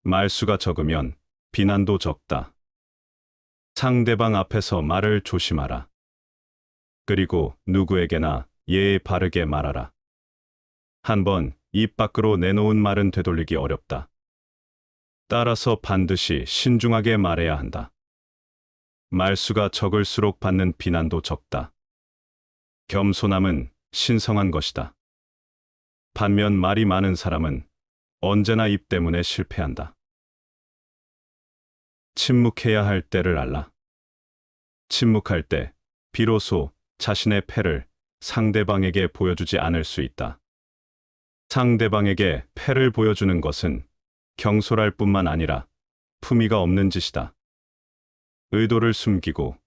말수가 적으면 비난도 적다. 상대방 앞에서 말을 조심하라. 그리고 누구에게나 예의 바르게 말하라. 한번 입 밖으로 내놓은 말은 되돌리기 어렵다. 따라서 반드시 신중하게 말해야 한다. 말수가 적을수록 받는 비난도 적다. 겸손함은 신성한 것이다. 반면 말이 많은 사람은 언제나 입 때문에 실패한다. 침묵해야 할 때를 알라. 침묵할 때 비로소 자신의 패를 상대방에게 보여주지 않을 수 있다. 상대방에게 패를 보여주는 것은 경솔할 뿐만 아니라 품위가 없는 짓이다. 의도를 숨기고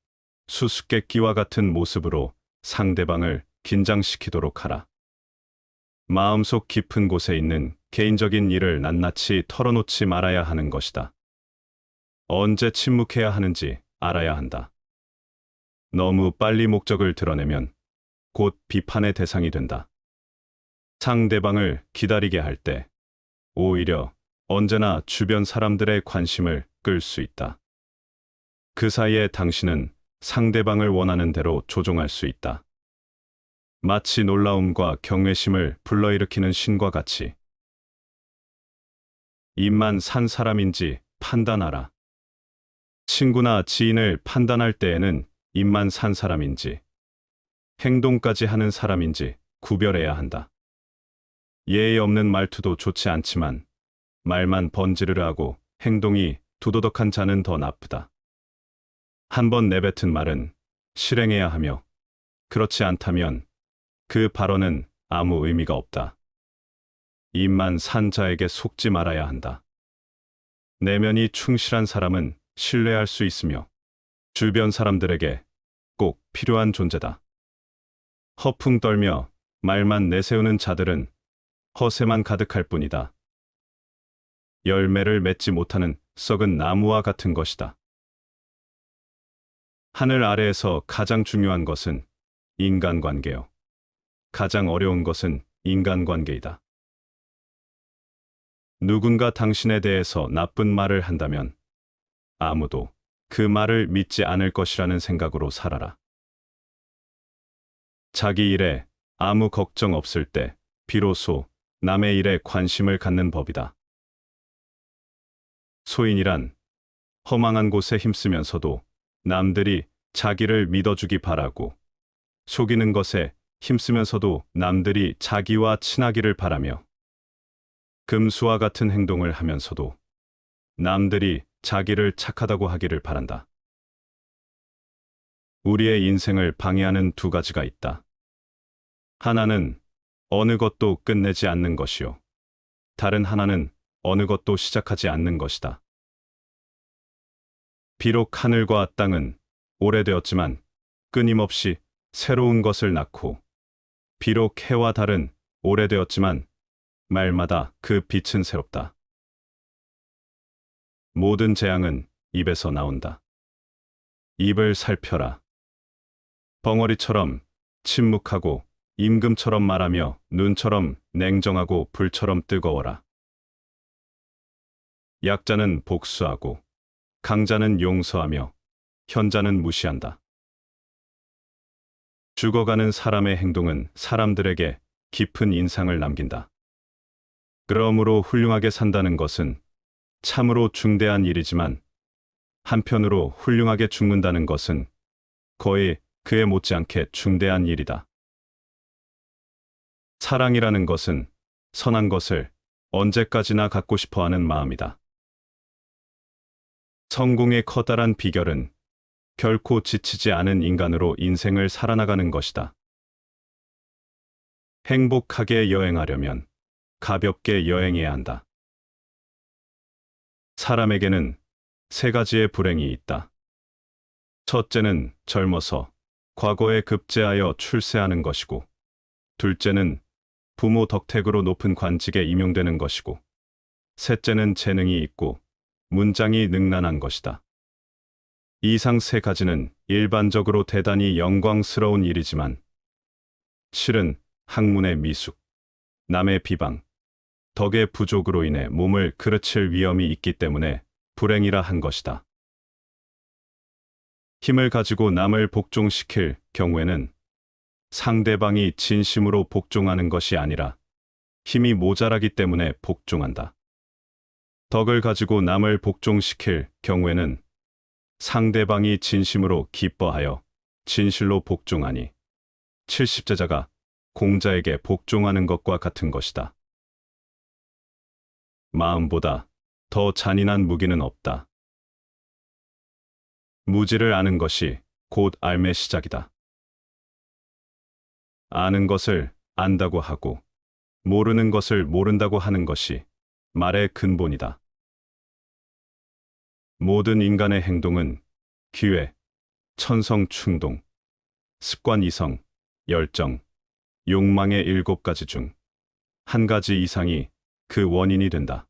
수수께끼와 같은 모습으로 상대방을 긴장시키도록 하라. 마음속 깊은 곳에 있는 개인적인 일을 낱낱이 털어놓지 말아야 하는 것이다. 언제 침묵해야 하는지 알아야 한다. 너무 빨리 목적을 드러내면 곧 비판의 대상이 된다. 상대방을 기다리게 할 때 오히려 언제나 주변 사람들의 관심을 끌 수 있다. 그 사이에 당신은 상대방을 원하는 대로 조종할 수 있다. 마치 놀라움과 경외심을 불러일으키는 신과 같이. 입만 산 사람인지 판단하라. 친구나 지인을 판단할 때에는 입만 산 사람인지 행동까지 하는 사람인지 구별해야 한다. 예의 없는 말투도 좋지 않지만 말만 번지르르 하고 행동이 두도덕한 자는 더 나쁘다. 한번 내뱉은 말은 실행해야 하며 그렇지 않다면 그 발언은 아무 의미가 없다. 입만 산 자에게 속지 말아야 한다. 내면이 충실한 사람은 신뢰할 수 있으며 주변 사람들에게 꼭 필요한 존재다. 허풍 떨며 말만 내세우는 자들은 허세만 가득할 뿐이다. 열매를 맺지 못하는 썩은 나무와 같은 것이다. 하늘 아래에서 가장 중요한 것은 인간관계요. 가장 어려운 것은 인간관계이다. 누군가 당신에 대해서 나쁜 말을 한다면 아무도 그 말을 믿지 않을 것이라는 생각으로 살아라. 자기 일에 아무 걱정 없을 때 비로소 남의 일에 관심을 갖는 법이다. 소인이란 허망한 곳에 힘쓰면서도 남들이 자기를 믿어주기 바라고 속이는 것에 힘쓰면서도 남들이 자기와 친하기를 바라며 금수와 같은 행동을 하면서도 남들이 자기를 착하다고 하기를 바란다. 우리의 인생을 방해하는 두 가지가 있다. 하나는 어느 것도 끝내지 않는 것이요. 다른 하나는 어느 것도 시작하지 않는 것이다. 비록 하늘과 땅은 오래되었지만 끊임없이 새로운 것을 낳고 비록 해와 달은 오래되었지만 말마다 그 빛은 새롭다. 모든 재앙은 입에서 나온다. 입을 살펴라. 벙어리처럼 침묵하고 임금처럼 말하며 눈처럼 냉정하고 불처럼 뜨거워라. 약자는 복수하고 강자는 용서하며 현자는 무시한다. 죽어가는 사람의 행동은 사람들에게 깊은 인상을 남긴다. 그러므로 훌륭하게 산다는 것은 참으로 중대한 일이지만 한편으로 훌륭하게 죽는다는 것은 거의 그에 못지않게 중대한 일이다. 사랑이라는 것은 선한 것을 언제까지나 갖고 싶어하는 마음이다. 성공의 커다란 비결은 결코 지치지 않은 인간으로 인생을 살아나가는 것이다. 행복하게 여행하려면 가볍게 여행해야 한다. 사람에게는 세 가지의 불행이 있다. 첫째는 젊어서 과거에 급제하여 출세하는 것이고, 둘째는 부모 덕택으로 높은 관직에 임용되는 것이고, 셋째는 재능이 있고 문장이 능란한 것이다. 이상 세 가지는 일반적으로 대단히 영광스러운 일이지만 실은 학문의 미숙, 남의 비방, 덕의 부족으로 인해 몸을 그르칠 위험이 있기 때문에 불행이라 한 것이다. 힘을 가지고 남을 복종시킬 경우에는 상대방이 진심으로 복종하는 것이 아니라 힘이 모자라기 때문에 복종한다. 덕을 가지고 남을 복종시킬 경우에는 상대방이 진심으로 기뻐하여 진실로 복종하니 70제자가 공자에게 복종하는 것과 같은 것이다. 마음보다 더 잔인한 무기는 없다. 무지를 아는 것이 곧 삶의 시작이다. 아는 것을 안다고 하고 모르는 것을 모른다고 하는 것이 말의 근본이다. 모든 인간의 행동은 기회, 천성 충동, 습관 이성, 열정, 욕망의 7가지 중 한 가지 이상이 그 원인이 된다.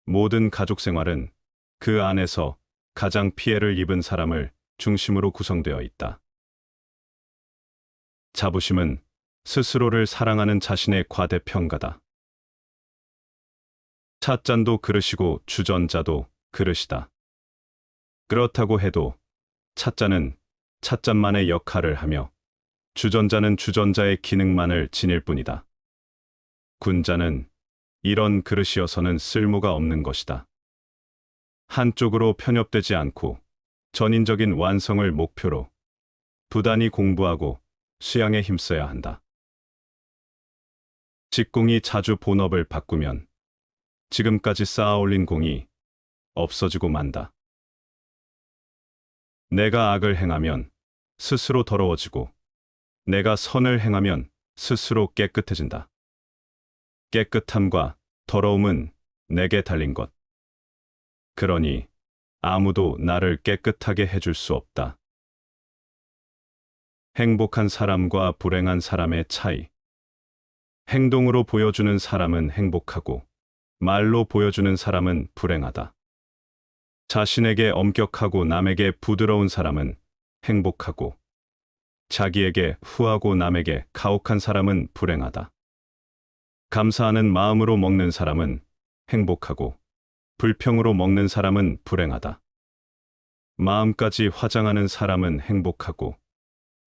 모든 가족 생활은 그 안에서 가장 피해를 입은 사람을 중심으로 구성되어 있다. 자부심은 스스로를 사랑하는 자신의 과대평가다. 찻잔도 그릇이고 주전자도 그릇이다. 그렇다고 해도 찻잔은 찻잔만의 역할을 하며 주전자는 주전자의 기능만을 지닐 뿐이다. 군자는 이런 그릇이어서는 쓸모가 없는 것이다. 한쪽으로 편협되지 않고 전인적인 완성을 목표로 부단히 공부하고 수양에 힘써야 한다. 직공이 자주 본업을 바꾸면 지금까지 쌓아올린 공이 없어지고 만다. 내가 악을 행하면 스스로 더러워지고 내가 선을 행하면 스스로 깨끗해진다. 깨끗함과 더러움은 내게 달린 것. 그러니 아무도 나를 깨끗하게 해줄 수 없다. 행복한 사람과 불행한 사람의 차이. 행동으로 보여주는 사람은 행복하고 말로 보여주는 사람은 불행하다. 자신에게 엄격하고 남에게 부드러운 사람은 행복하고 자기에게 후하고 남에게 가혹한 사람은 불행하다. 감사하는 마음으로 먹는 사람은 행복하고 불평으로 먹는 사람은 불행하다. 마음까지 화장하는 사람은 행복하고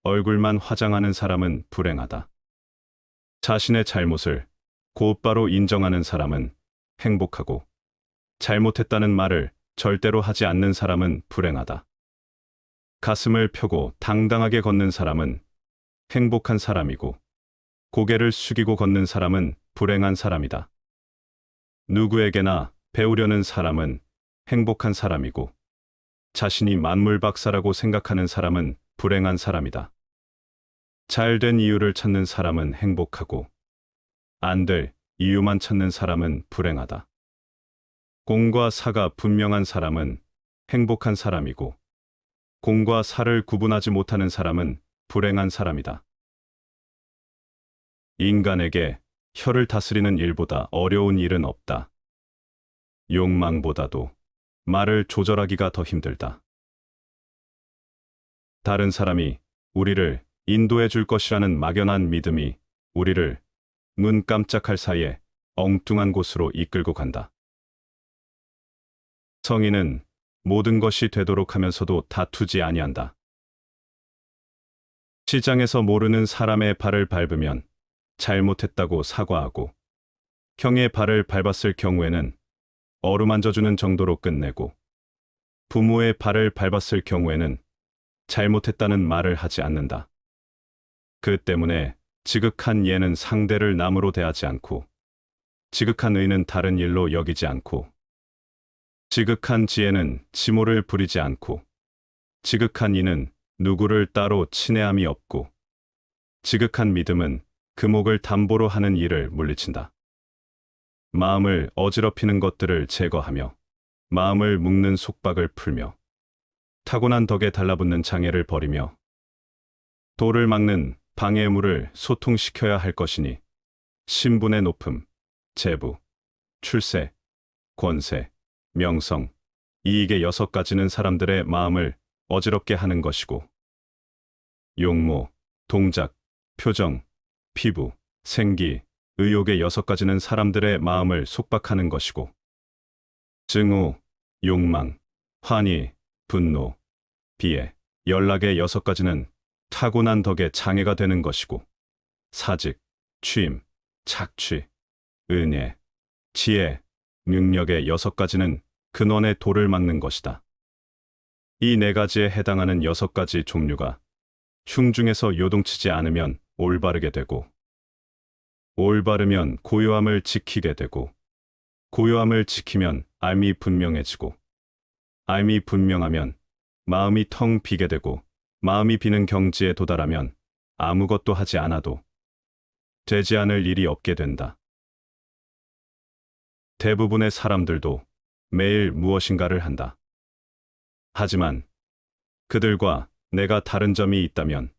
얼굴만 화장하는 사람은 불행하다. 자신의 잘못을 곧바로 인정하는 사람은 행복하고 잘못했다는 말을 절대로 하지 않는 사람은 불행하다. 가슴을 펴고 당당하게 걷는 사람은 행복한 사람이고 고개를 숙이고 걷는 사람은 불행한 사람이다. 누구에게나 배우려는 사람은 행복한 사람이고 자신이 만물박사라고 생각하는 사람은 불행한 사람이다. 잘된 이유를 찾는 사람은 행복하고 안 될 이유만 찾는 사람은 불행하다. 공과 사가 분명한 사람은 행복한 사람이고 공과 사를 구분하지 못하는 사람은 불행한 사람이다. 인간에게 혀를 다스리는 일보다 어려운 일은 없다. 욕망보다도 말을 조절하기가 더 힘들다. 다른 사람이 우리를 인도해 줄 것이라는 막연한 믿음이 우리를 눈 깜짝할 사이에 엉뚱한 곳으로 이끌고 간다. 성인은 모든 것이 되도록 하면서도 다투지 아니한다. 시장에서 모르는 사람의 발을 밟으면 잘못했다고 사과하고 형의 발을 밟았을 경우에는 어루만져주는 정도로 끝내고 부모의 발을 밟았을 경우에는 잘못했다는 말을 하지 않는다. 그 때문에 지극한 예는 상대를 남으로 대하지 않고 지극한 의는 다른 일로 여기지 않고 지극한 지혜는 지모를 부리지 않고 지극한 이는 누구를 따로 친애함이 없고 지극한 믿음은 금옥을 담보로 하는 일을 물리친다. 마음을 어지럽히는 것들을 제거하며 마음을 묶는 속박을 풀며 타고난 덕에 달라붙는 장애를 버리며 도를 막는 방해물을 소통시켜야 할 것이니 신분의 높음, 재부, 출세, 권세, 명성, 이익의 6가지는 사람들의 마음을 어지럽게 하는 것이고 용모, 동작, 표정, 피부, 생기, 의욕의 6가지는 사람들의 마음을 속박하는 것이고, 증오, 욕망, 환희, 분노, 비애, 연락의 6가지는 타고난 덕에 장애가 되는 것이고, 사직, 취임, 착취, 은혜, 지혜, 능력의 6가지는 근원의 도를 막는 것이다. 이 4가지에 해당하는 6가지 종류가 흉중에서 요동치지 않으면 올바르게 되고, 올바르면 고요함을 지키게 되고, 고요함을 지키면 알미 분명해지고, 알미 분명하면 마음이 텅 비게 되고, 마음이 비는 경지에 도달하면 아무것도 하지 않아도 되지 않을 일이 없게 된다. 대부분의 사람들도 매일 무엇인가를 한다. 하지만 그들과 내가 다른 점이 있다면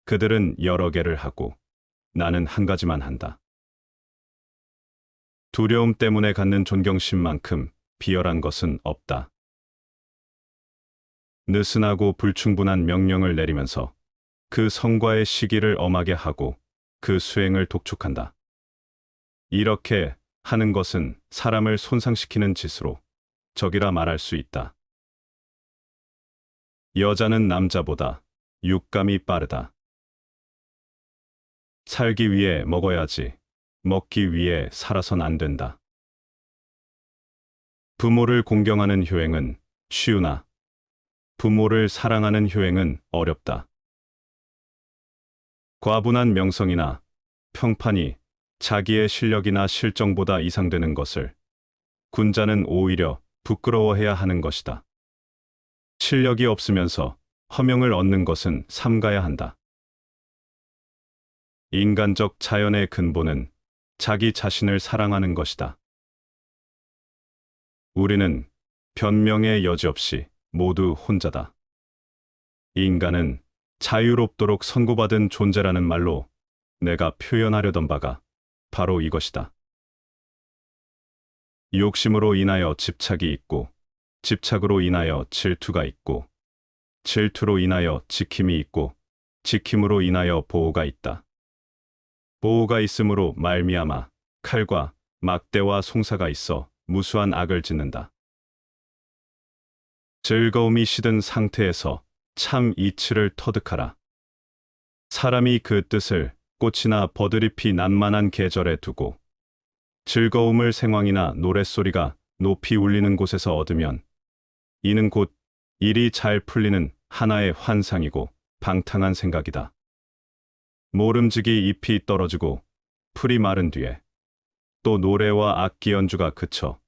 그들은 여러 개를 하고 나는 한 가지만 한다. 두려움 때문에 갖는 존경심만큼 비열한 것은 없다. 느슨하고 불충분한 명령을 내리면서 그 성과의 시기를 엄하게 하고 그 수행을 독촉한다. 이렇게 하는 것은 사람을 손상시키는 짓으로 적이라 말할 수 있다. 여자는 남자보다 육감이 빠르다. 살기 위해 먹어야지 먹기 위해 살아선 안 된다. 부모를 공경하는 효행은 쉬우나 부모를 사랑하는 효행은 어렵다. 과분한 명성이나 평판이 자기의 실력이나 실정보다 이상되는 것을 군자는 오히려 부끄러워해야 하는 것이다. 실력이 없으면서 허명을 얻는 것은 삼가야 한다. 인간적 자연의 근본은 자기 자신을 사랑하는 것이다. 우리는 변명의 여지 없이 모두 혼자다. 인간은 자유롭도록 선고받은 존재라는 말로 내가 표현하려던 바가 바로 이것이다. 욕심으로 인하여 집착이 있고, 집착으로 인하여 질투가 있고, 질투로 인하여 지킴이 있고, 지킴으로 인하여 보호가 있다. 보호가 있음으로 말미암아 칼과 막대와 송사가 있어 무수한 악을 짓는다. 즐거움이 시든 상태에서 참 이치를 터득하라. 사람이 그 뜻을 꽃이나 버드잎이 난만한 계절에 두고 즐거움을 생황이나 노랫소리가 높이 울리는 곳에서 얻으면 이는 곧 일이 잘 풀리는 하나의 환상이고 방탕한 생각이다. 모름지기 잎이 떨어지고 풀이 마른 뒤에 또 노래와 악기 연주가 그쳐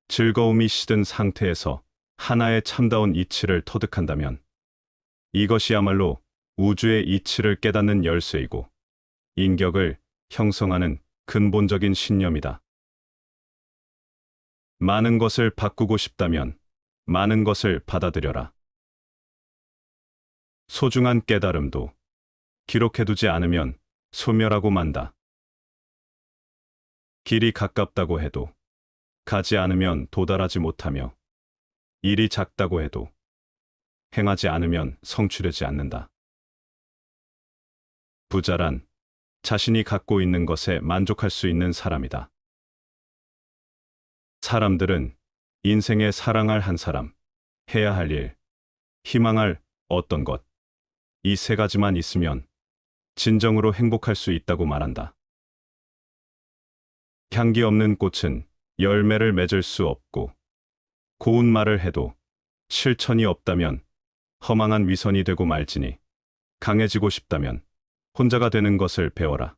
즐거움이 시든 상태에서 하나의 참다운 이치를 터득한다면 이것이야말로 우주의 이치를 깨닫는 열쇠이고 인격을 형성하는 근본적인 신념이다. 많은 것을 바꾸고 싶다면 많은 것을 받아들여라. 소중한 깨달음도 기록해두지 않으면 소멸하고 만다. 길이 가깝다고 해도 가지 않으면 도달하지 못하며 일이 작다고 해도 행하지 않으면 성취되지 않는다. 부자란 자신이 갖고 있는 것에 만족할 수 있는 사람이다. 사람들은 인생에 사랑할 한 사람, 해야 할 일, 희망할 어떤 것, 이 3가지만 있으면 진정으로 행복할 수 있다고 말한다. 향기 없는 꽃은 열매를 맺을 수 없고, 고운 말을 해도 실천이 없다면 허망한 위선이 되고 말지니, 강해지고 싶다면 혼자가 되는 것을 배워라.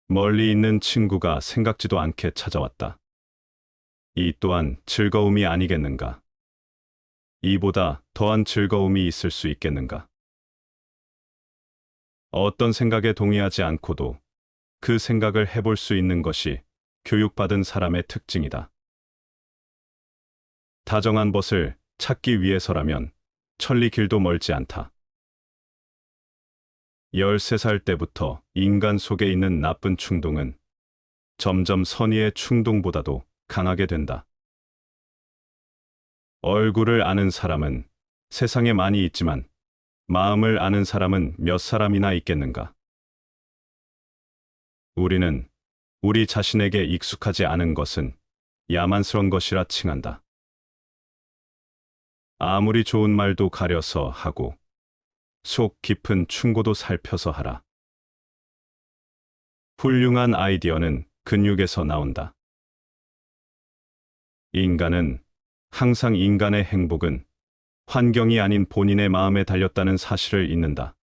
멀리 있는 친구가 생각지도 않게 찾아왔다. 이 또한 즐거움이 아니겠는가? 이보다 더한 즐거움이 있을 수 있겠는가? 어떤 생각에 동의하지 않고도 그 생각을 해볼 수 있는 것이 교육받은 사람의 특징이다. 다정한 벗을 찾기 위해서라면 천리 길도 멀지 않다. 13살 때부터 인간 속에 있는 나쁜 충동은 점점 선의의 충동보다도 강하게 된다. 얼굴을 아는 사람은 세상에 많이 있지만 마음을 아는 사람은 몇 사람이나 있겠는가? 우리는 우리 자신에게 익숙하지 않은 것은 야만스러운 것이라 칭한다. 아무리 좋은 말도 가려서 하고 속 깊은 충고도 살펴서 하라. 훌륭한 아이디어는 근육에서 나온다. 인간은 항상 인간의 행복은 환경이 아닌 본인의 마음에 달렸다는 사실을 잊는다.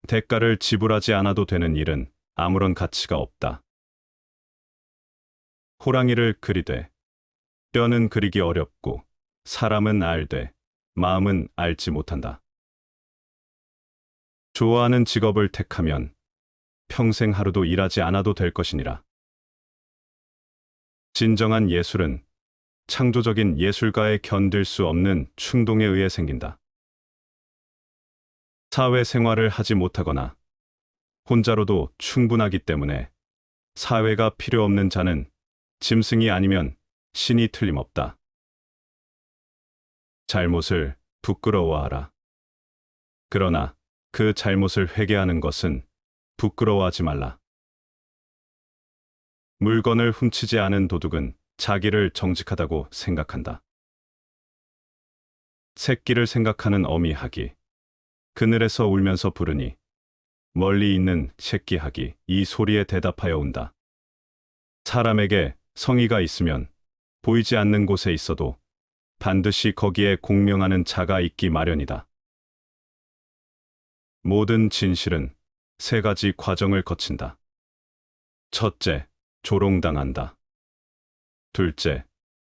대가를 지불하지 않아도 되는 일은 아무런 가치가 없다. 호랑이를 그리되 뼈는 그리기 어렵고 사람은 알되 마음은 알지 못한다. 좋아하는 직업을 택하면 평생 하루도 일하지 않아도 될 것이니라. 진정한 예술은 창조적인 예술가의 견딜 수 없는 충동에 의해 생긴다. 사회생활을 하지 못하거나 혼자로도 충분하기 때문에 사회가 필요 없는 자는 짐승이 아니면 신이 틀림없다. 잘못을 부끄러워하라. 그러나 그 잘못을 회개하는 것은 부끄러워하지 말라. 물건을 훔치지 않은 도둑은 자기를 정직하다고 생각한다. 새끼를 생각하는 어미하기, 그늘에서 울면서 부르니 멀리 있는 새끼하기 이 소리에 대답하여 온다. 사람에게 성의가 있으면 보이지 않는 곳에 있어도 반드시 거기에 공명하는 자가 있기 마련이다. 모든 진실은 세 가지 과정을 거친다. 첫째, 조롱당한다. 둘째,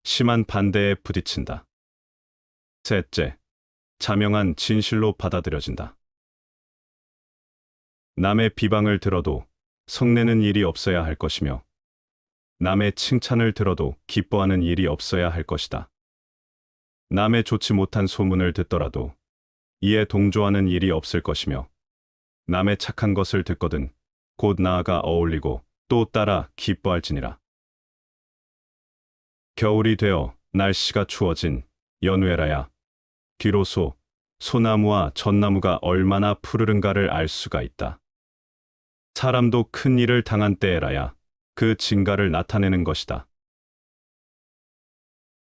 심한 반대에 부딪힌다. 셋째, 자명한 진실로 받아들여진다. 남의 비방을 들어도 성내는 일이 없어야 할 것이며 남의 칭찬을 들어도 기뻐하는 일이 없어야 할 것이다. 남의 좋지 못한 소문을 듣더라도 이에 동조하는 일이 없을 것이며 남의 착한 것을 듣거든 곧 나아가 어울리고 또 따라 기뻐할지니라. 겨울이 되어 날씨가 추워진 연후에라야 비로소 소나무와 전나무가 얼마나 푸르른가를 알 수가 있다. 사람도 큰 일을 당한 때에라야 그 진가를 나타내는 것이다.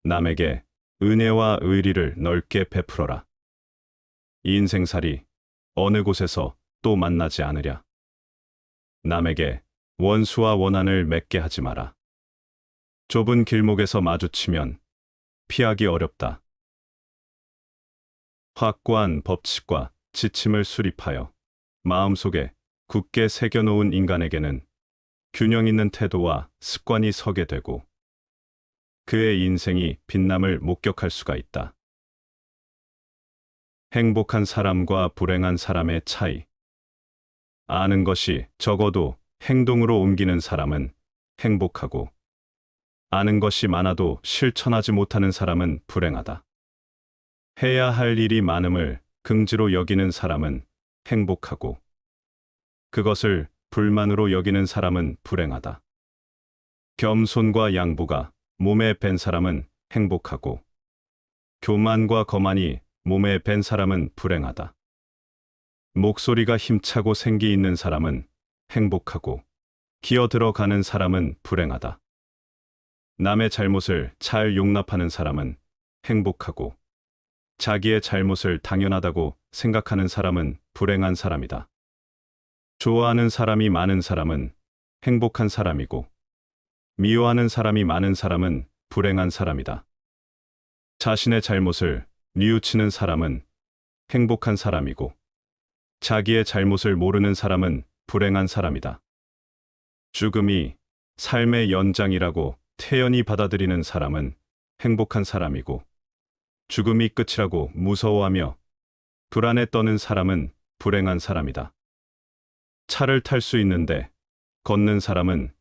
남에게 은혜와 의리를 넓게 베풀어라. 인생살이 어느 곳에서 또 만나지 않으랴. 남에게 원수와 원한을 맺게 하지 마라. 좁은 길목에서 마주치면 피하기 어렵다. 확고한 법칙과 지침을 수립하여 마음속에 굳게 새겨놓은 인간에게는 균형 있는 태도와 습관이 서게 되고 그의 인생이 빛남을 목격할 수가 있다. 행복한 사람과 불행한 사람의 차이. 아는 것이 적어도 행동으로 옮기는 사람은 행복하고 아는 것이 많아도 실천하지 못하는 사람은 불행하다. 해야 할 일이 많음을 긍지로 여기는 사람은 행복하고 그것을 불만으로 여기는 사람은 불행하다. 겸손과 양보가 몸에 밴 사람은 행복하고 교만과 거만이 몸에 밴 사람은 불행하다. 목소리가 힘차고 생기 있는 사람은 행복하고 기어 들어가는 사람은 불행하다. 남의 잘못을 잘 용납하는 사람은 행복하고 자기의 잘못을 당연하다고 생각하는 사람은 불행한 사람이다. 좋아하는 사람이 많은 사람은 행복한 사람이고 미워하는 사람이 많은 사람은 불행한 사람이다. 자신의 잘못을 뉘우치는 사람은 행복한 사람이고 자기의 잘못을 모르는 사람은 불행한 사람이다. 죽음이 삶의 연장이라고 태연히 받아들이는 사람은 행복한 사람이고 죽음이 끝이라고 무서워하며 불안에 떠는 사람은 불행한 사람이다. 차를 탈 수 있는데 걷는 사람은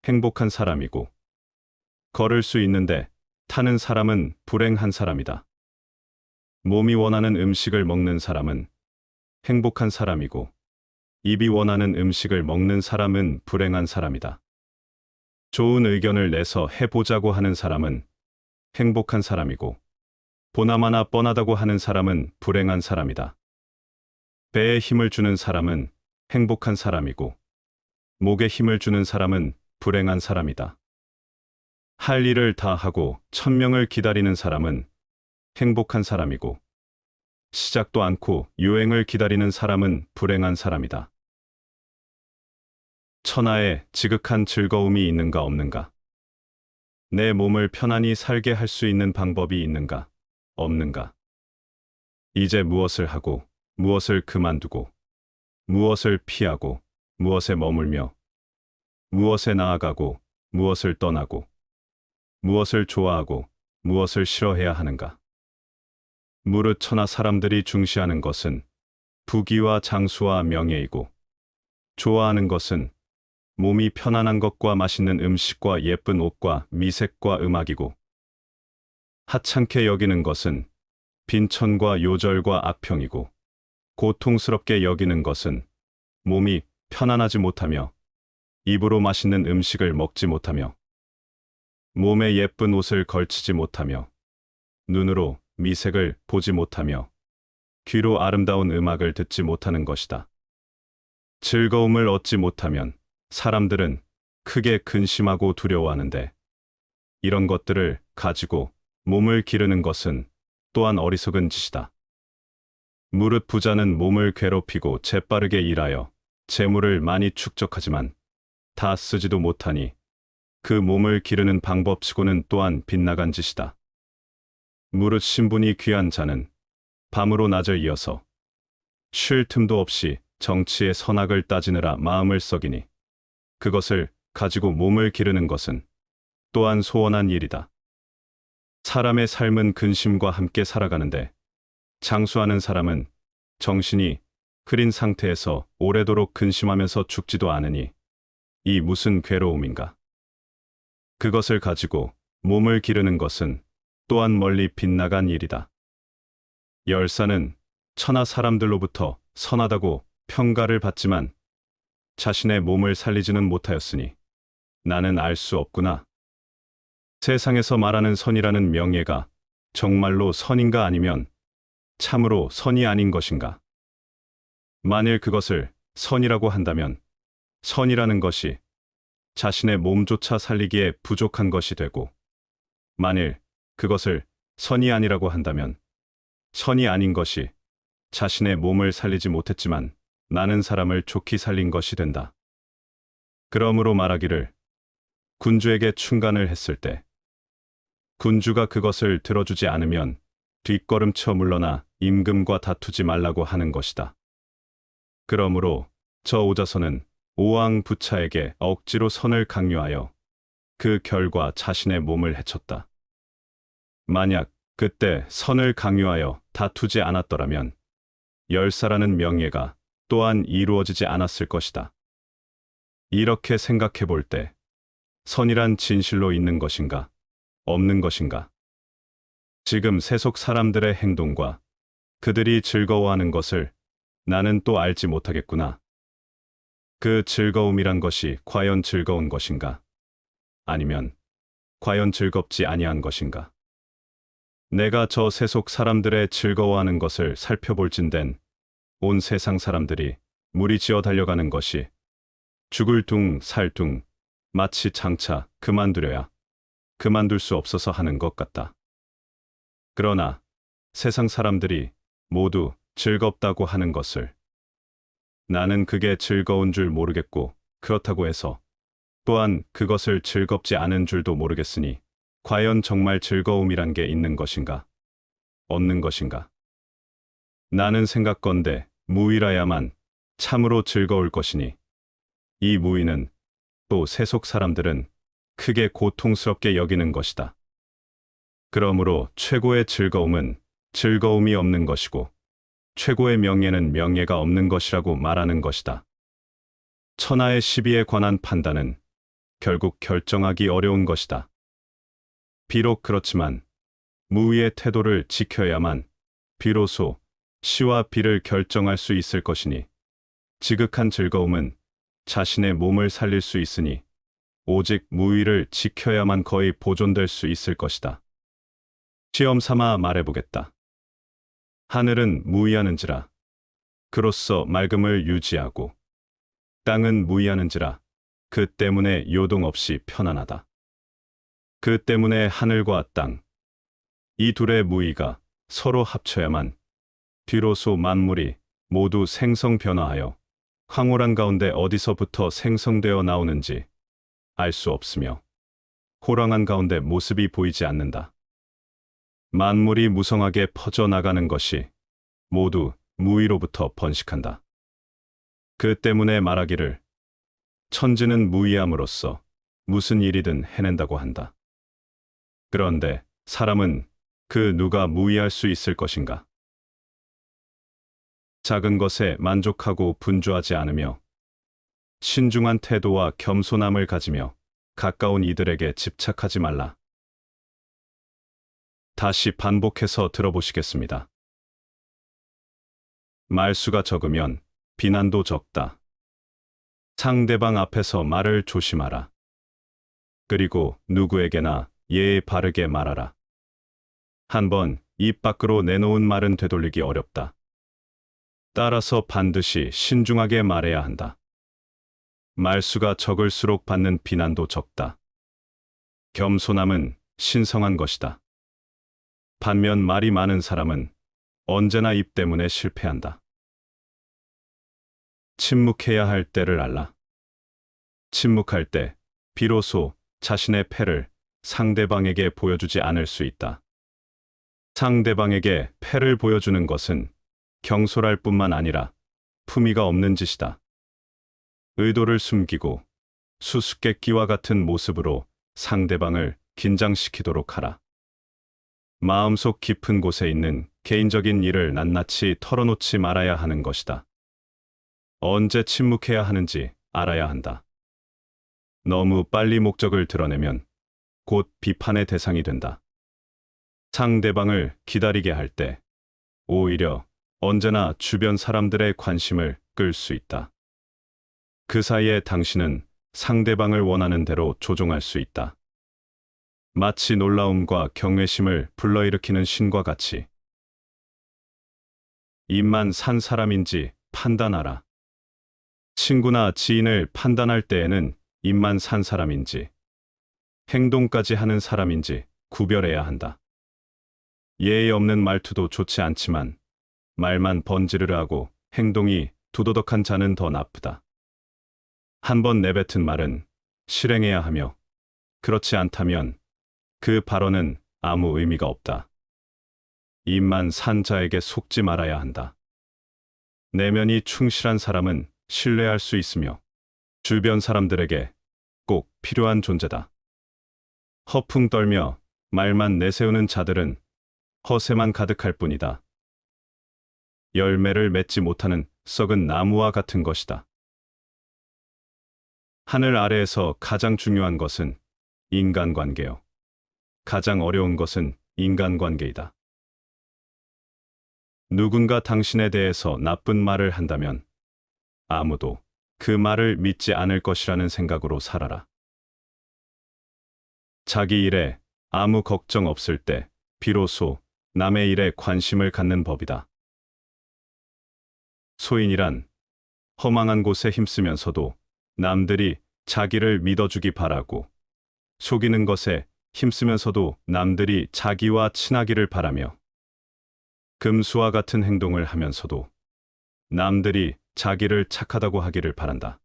행복한 사람이고 걸을 수 있는데 타는 사람은 불행한 사람이다. 몸이 원하는 음식을 먹는 사람은 행복한 사람이고 입이 원하는 음식을 먹는 사람은 불행한 사람이다. 좋은 의견을 내서 해보자고 하는 사람은 행복한 사람이고 보나마나 뻔하다고 하는 사람은 불행한 사람이다. 배에 힘을 주는 사람은 행복한 사람이고 목에 힘을 주는 사람은 불행한 사람이다. 할 일을 다 하고 천명을 기다리는 사람은 행복한 사람이고, 시작도 않고 유행을 기다리는 사람은 불행한 사람이다. 천하에 지극한 즐거움이 있는가 없는가? 내 몸을 편안히 살게 할 수 있는 방법이 있는가 없는가? 이제 무엇을 하고, 무엇을 그만두고, 무엇을 피하고, 무엇에 머물며, 무엇에 나아가고, 무엇을 떠나고, 무엇을 좋아하고, 무엇을 싫어해야 하는가? 무릇 천하 사람들이 중시하는 것은 부귀와 장수와 명예이고, 좋아하는 것은 몸이 편안한 것과 맛있는 음식과 예쁜 옷과 미색과 음악이고, 하찮게 여기는 것은 빈천과 요절과 악평이고, 고통스럽게 여기는 것은 몸이 편안하지 못하며, 입으로 맛있는 음식을 먹지 못하며, 몸에 예쁜 옷을 걸치지 못하며, 눈으로 미색을 보지 못하며, 귀로 아름다운 음악을 듣지 못하는 것이다. 즐거움을 얻지 못하면 사람들은 크게 근심하고 두려워하는데, 이런 것들을 가지고 몸을 기르는 것은 또한 어리석은 짓이다. 무릇 부자는 몸을 괴롭히고 재빠르게 일하여 재물을 많이 축적하지만 다 쓰지도 못하니 그 몸을 기르는 방법치고는 또한 빗나간 짓이다. 무릇 신분이 귀한 자는 밤으로 낮을 이어서 쉴 틈도 없이 정치의 선악을 따지느라 마음을 썩이니, 그것을 가지고 몸을 기르는 것은 또한 소원한 일이다. 사람의 삶은 근심과 함께 살아가는데, 장수하는 사람은 정신이 흐린 상태에서 오래도록 근심하면서 죽지도 않으니 이 무슨 괴로움인가? 그것을 가지고 몸을 기르는 것은 또한 멀리 빗나간 일이다. 열사는 천하 사람들로부터 선하다고 평가를 받지만 자신의 몸을 살리지는 못하였으니 나는 알 수 없구나. 세상에서 말하는 선이라는 명예가 정말로 선인가 아니면 참으로 선이 아닌 것인가? 만일 그것을 선이라고 한다면 선이라는 것이 자신의 몸조차 살리기에 부족한 것이 되고, 만일 그것을 선이 아니라고 한다면 선이 아닌 것이 자신의 몸을 살리지 못했지만 나는 사람을 좋게 살린 것이 된다. 그러므로 말하기를, 군주에게 충간을 했을 때 군주가 그것을 들어주지 않으면 뒷걸음쳐 물러나 임금과 다투지 말라고 하는 것이다. 그러므로 저 오자선은 오왕 부차에게 억지로 선을 강요하여 그 결과 자신의 몸을 해쳤다. 만약 그때 선을 강요하여 다투지 않았더라면 열사라는 명예가 또한 이루어지지 않았을 것이다. 이렇게 생각해 볼 때 선이란 진실로 있는 것인가, 없는 것인가? 지금 세속 사람들의 행동과 그들이 즐거워하는 것을 나는 또 알지 못하겠구나. 그 즐거움이란 것이 과연 즐거운 것인가? 아니면 과연 즐겁지 아니한 것인가? 내가 저 세속 사람들의 즐거워하는 것을 살펴볼진된 온 세상 사람들이 무리지어 달려가는 것이 죽을 둥 살 둥 마치 장차 그만두려야 그만둘 수 없어서 하는 것 같다. 그러나 세상 사람들이 모두 즐겁다고 하는 것을 나는 그게 즐거운 줄 모르겠고, 그렇다고 해서 또한 그것을 즐겁지 않은 줄도 모르겠으니 과연 정말 즐거움이란 게 있는 것인가? 없는 것인가? 나는 생각건대 무의라야만 참으로 즐거울 것이니 이 무의는 또 세속 사람들은 크게 고통스럽게 여기는 것이다. 그러므로 최고의 즐거움은 즐거움이 없는 것이고 최고의 명예는 명예가 없는 것이라고 말하는 것이다. 천하의 시비에 관한 판단은 결국 결정하기 어려운 것이다. 비록 그렇지만 무의의 태도를 지켜야만 비로소 시와 비를 결정할 수 있을 것이니, 지극한 즐거움은 자신의 몸을 살릴 수 있으니 오직 무의를 지켜야만 거의 보존될 수 있을 것이다. 시험 삼아 말해보겠다. 하늘은 무의하는지라 그로써 맑음을 유지하고, 땅은 무의하는지라 그 때문에 요동 없이 편안하다. 그 때문에 하늘과 땅, 이 둘의 무의가 서로 합쳐야만 비로소 만물이 모두 생성 변화하여 황홀한 가운데 어디서부터 생성되어 나오는지 알 수 없으며 호랑한 가운데 모습이 보이지 않는다. 만물이 무성하게 퍼져나가는 것이 모두 무의로부터 번식한다. 그 때문에 말하기를 천지는 무의함으로써 무슨 일이든 해낸다고 한다. 그런데 사람은 그 누가 무의할 수 있을 것인가? 작은 것에 만족하고 분주하지 않으며 신중한 태도와 겸손함을 가지며 가까운 이들에게 집착하지 말라. 다시 반복해서 들어보시겠습니다. 말수가 적으면 비난도 적다. 상대방 앞에서 말을 조심하라. 그리고 누구에게나 예의 바르게 말하라. 한번 입 밖으로 내놓은 말은 되돌리기 어렵다. 따라서 반드시 신중하게 말해야 한다. 말수가 적을수록 받는 비난도 적다. 겸손함은 신성한 것이다. 반면 말이 많은 사람은 언제나 입 때문에 실패한다. 침묵해야 할 때를 알라. 침묵할 때 비로소 자신의 패를 상대방에게 보여주지 않을 수 있다. 상대방에게 패를 보여주는 것은 경솔할 뿐만 아니라 품위가 없는 짓이다. 의도를 숨기고 수수께끼와 같은 모습으로 상대방을 긴장시키도록 하라. 마음속 깊은 곳에 있는 개인적인 일을 낱낱이 털어놓지 말아야 하는 것이다. 언제 침묵해야 하는지 알아야 한다. 너무 빨리 목적을 드러내면 곧 비판의 대상이 된다. 상대방을 기다리게 할 때 오히려 언제나 주변 사람들의 관심을 끌 수 있다. 그 사이에 당신은 상대방을 원하는 대로 조종할 수 있다. 마치 놀라움과 경외심을 불러일으키는 신과 같이. 입만 산 사람인지 판단하라. 친구나 지인을 판단할 때에는 입만 산 사람인지 행동까지 하는 사람인지 구별해야 한다. 예의 없는 말투도 좋지 않지만 말만 번지르르 하고 행동이 두도덕한 자는 더 나쁘다. 한번 내뱉은 말은 실행해야 하며 그렇지 않다면 그 발언은 아무 의미가 없다. 입만 산 자에게 속지 말아야 한다. 내면이 충실한 사람은 신뢰할 수 있으며 주변 사람들에게 꼭 필요한 존재다. 허풍 떨며 말만 내세우는 자들은 허세만 가득할 뿐이다. 열매를 맺지 못하는 썩은 나무와 같은 것이다. 하늘 아래에서 가장 중요한 것은 인간관계요. 가장 어려운 것은 인간관계이다. 누군가 당신에 대해서 나쁜 말을 한다면 아무도 그 말을 믿지 않을 것이라는 생각으로 살아라. 자기 일에 아무 걱정 없을 때 비로소 남의 일에 관심을 갖는 법이다. 소인이란 허망한 곳에 힘쓰면서도 남들이 자기를 믿어주기 바라고 속이는 것에 힘쓰면서도 남들이 자기와 친하기를 바라며 금수와 같은 행동을 하면서도 남들이 자기를 착하다고 하기를 바란다.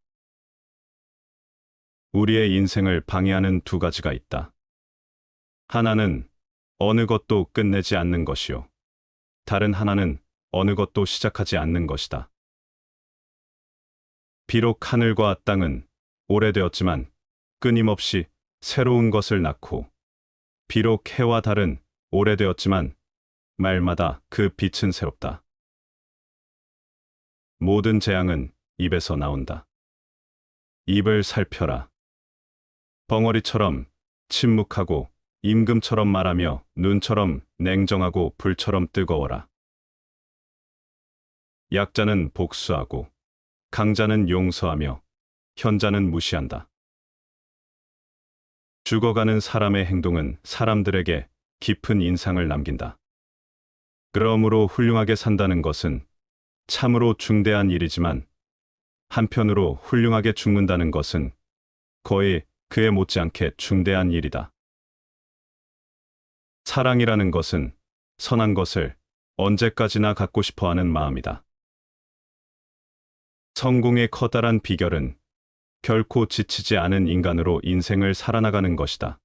우리의 인생을 방해하는 두 가지가 있다. 하나는 어느 것도 끝내지 않는 것이요. 다른 하나는 어느 것도 시작하지 않는 것이다. 비록 하늘과 땅은 오래되었지만 끊임없이 새로운 것을 낳고 비록 해와 달은 오래되었지만 말마다 그 빛은 새롭다. 모든 재앙은 입에서 나온다. 입을 살펴라. 벙어리처럼 침묵하고 임금처럼 말하며 눈처럼 냉정하고 불처럼 뜨거워라. 약자는 복수하고 강자는 용서하며 현자는 무시한다. 죽어가는 사람의 행동은 사람들에게 깊은 인상을 남긴다. 그러므로 훌륭하게 산다는 것은 참으로 중대한 일이지만 한편으로 훌륭하게 죽는다는 것은 거의 그에 못지않게 중대한 일이다. 사랑이라는 것은 선한 것을 언제까지나 갖고 싶어 하는 마음이다. 성공의 커다란 비결은 결코 지치지 않은 인간으로 인생을 살아나가는 것이다.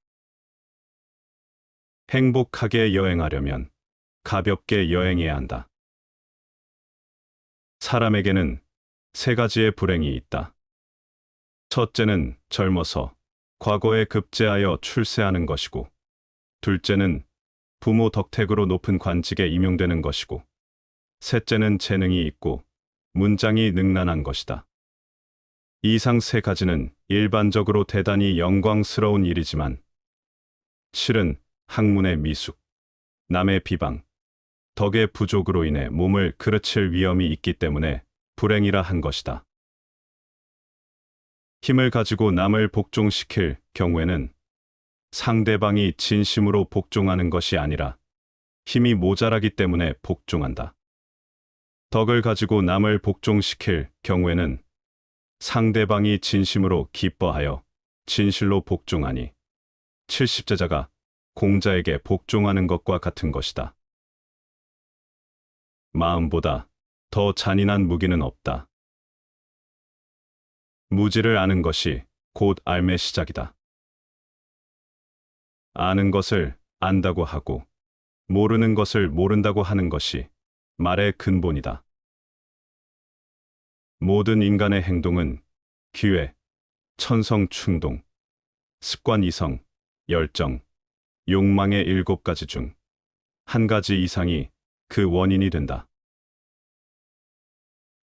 행복하게 여행하려면 가볍게 여행해야 한다. 사람에게는 세 가지의 불행이 있다. 첫째는 젊어서 과거에 급제하여 출세하는 것이고, 둘째는 부모 덕택으로 높은 관직에 임용되는 것이고, 셋째는 재능이 있고 문장이 능란한 것이다. 이상 세 가지는 일반적으로 대단히 영광스러운 일이지만, 실은 학문의 미숙, 남의 비방, 덕의 부족으로 인해 몸을 그르칠 위험이 있기 때문에 불행이라 한 것이다. 힘을 가지고 남을 복종시킬 경우에는 상대방이 진심으로 복종하는 것이 아니라 힘이 모자라기 때문에 복종한다. 덕을 가지고 남을 복종시킬 경우에는 상대방이 진심으로 기뻐하여 진실로 복종하니 70제자가 공자에게 복종하는 것과 같은 것이다. 마음보다 더 잔인한 무기는 없다. 무지를 아는 것이 곧 삶의 시작이다. 아는 것을 안다고 하고 모르는 것을 모른다고 하는 것이 말의 근본이다. 모든 인간의 행동은 기회, 천성 충동, 습관 이성, 열정, 욕망의 7가지 중 한 가지 이상이 그 원인이 된다.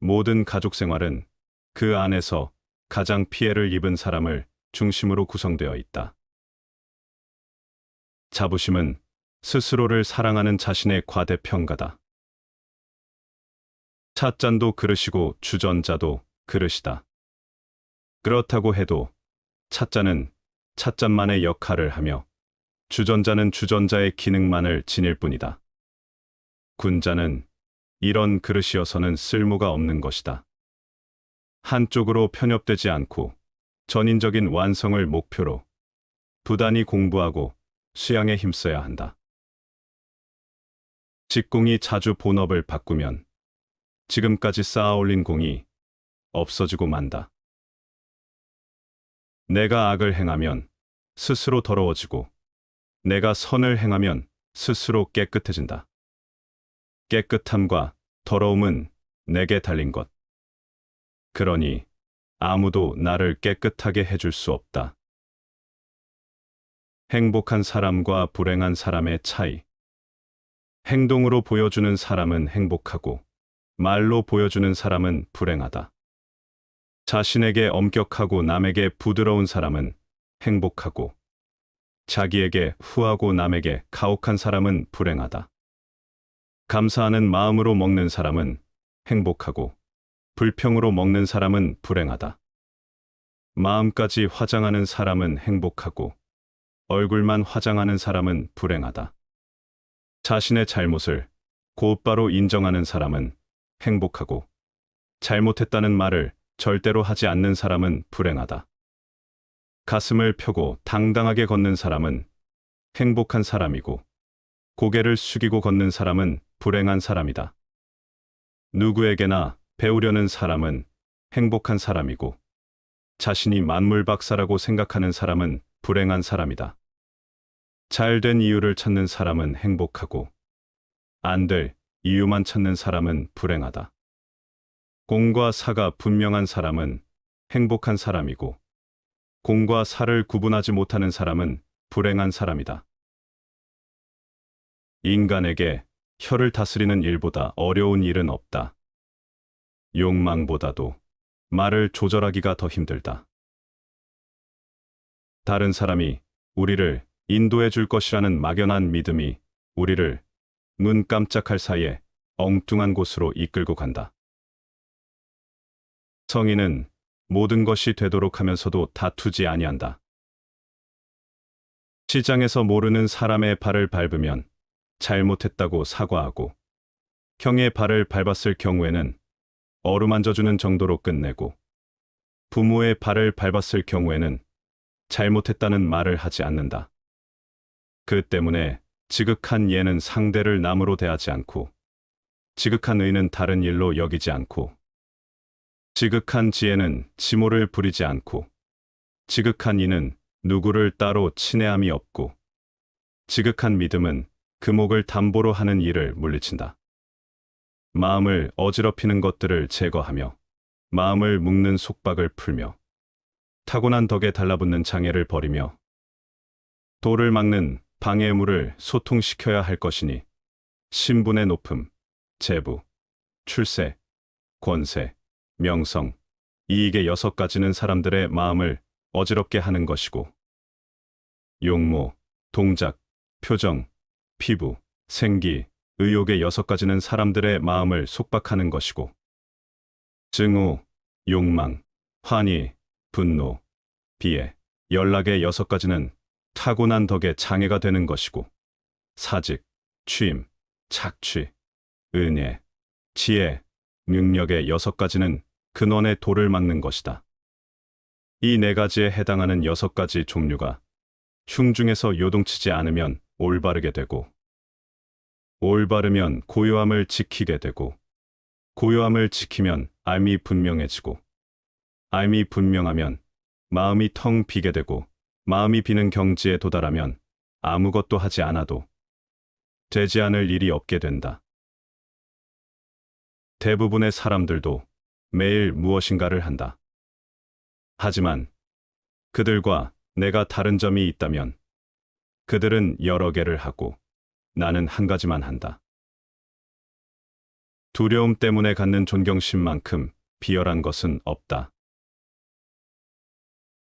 모든 가족 생활은 그 안에서 가장 피해를 입은 사람을 중심으로 구성되어 있다. 자부심은 스스로를 사랑하는 자신의 과대평가다. 찻잔도 그릇이고 주전자도 그릇이다. 그렇다고 해도 찻잔은 찻잔만의 역할을 하며 주전자는 주전자의 기능만을 지닐 뿐이다. 군자는 이런 그릇이어서는 쓸모가 없는 것이다. 한쪽으로 편협되지 않고 전인적인 완성을 목표로 부단히 공부하고 수양에 힘써야 한다. 직공이 자주 본업을 바꾸면 지금까지 쌓아올린 공이 없어지고 만다. 내가 악을 행하면 스스로 더러워지고 내가 선을 행하면 스스로 깨끗해진다. 깨끗함과 더러움은 내게 달린 것. 그러니 아무도 나를 깨끗하게 해줄 수 없다. 행복한 사람과 불행한 사람의 차이. 행동으로 보여주는 사람은 행복하고 말로 보여주는 사람은 불행하다. 자신에게 엄격하고 남에게 부드러운 사람은 행복하고 자기에게 후하고 남에게 가혹한 사람은 불행하다. 감사하는 마음으로 먹는 사람은 행복하고 불평으로 먹는 사람은 불행하다. 마음까지 화장하는 사람은 행복하고 얼굴만 화장하는 사람은 불행하다. 자신의 잘못을 곧바로 인정하는 사람은 행복하고 잘못했다는 말을 절대로 하지 않는 사람은 불행하다. 가슴을 펴고 당당하게 걷는 사람은 행복한 사람이고 고개를 숙이고 걷는 사람은 불행한 사람이다. 누구에게나 배우려는 사람은 행복한 사람이고 자신이 만물박사라고 생각하는 사람은 불행한 사람이다. 잘된 이유를 찾는 사람은 행복하고 안 될 이유만 찾는 사람은 불행하다. 공과 사가 분명한 사람은 행복한 사람이고 공과 사를 구분하지 못하는 사람은 불행한 사람이다. 인간에게 혀를 다스리는 일보다 어려운 일은 없다. 욕망보다도 말을 조절하기가 더 힘들다. 다른 사람이 우리를 인도해 줄 것이라는 막연한 믿음이 우리를 눈 깜짝할 사이에 엉뚱한 곳으로 이끌고 간다. 성인은 모든 것이 되도록 하면서도 다투지 아니한다. 시장에서 모르는 사람의 발을 밟으면 잘못했다고 사과하고 형의 발을 밟았을 경우에는 어루만져주는 정도로 끝내고 부모의 발을 밟았을 경우에는 잘못했다는 말을 하지 않는다. 그 때문에 지극한 예는 상대를 남으로 대하지 않고, 지극한 의는 다른 일로 여기지 않고, 지극한 지혜는 지모를 부리지 않고, 지극한 이는 누구를 따로 친애함이 없고, 지극한 믿음은 금옥을 담보로 하는 일을 물리친다. 마음을 어지럽히는 것들을 제거하며, 마음을 묶는 속박을 풀며, 타고난 덕에 달라붙는 장애를 버리며, 도를 막는 방해물을 소통시켜야 할 것이니, 신분의 높음, 재부, 출세, 권세, 명성, 이익의 6가지는 사람들의 마음을 어지럽게 하는 것이고, 용모, 동작, 표정, 피부, 생기, 의욕의 6가지는 사람들의 마음을 속박하는 것이고, 증오, 욕망, 환희, 분노, 비애, 연락의 6가지는 타고난 덕에 장애가 되는 것이고, 사직, 취임, 착취, 은혜, 지혜, 능력의 6가지는 근원의 도를 막는 것이다. 이 4가지에 해당하는 6가지 종류가 흉중에서 요동치지 않으면 올바르게 되고, 올바르면 고요함을 지키게 되고, 고요함을 지키면 알미 분명해지고, 알미 분명하면 마음이 텅 비게 되고, 마음이 비는 경지에 도달하면 아무것도 하지 않아도 되지 않을 일이 없게 된다. 대부분의 사람들도 매일 무엇인가를 한다. 하지만 그들과 내가 다른 점이 있다면 그들은 여러 개를 하고 나는 한 가지만 한다. 두려움 때문에 갖는 존경심만큼 비열한 것은 없다.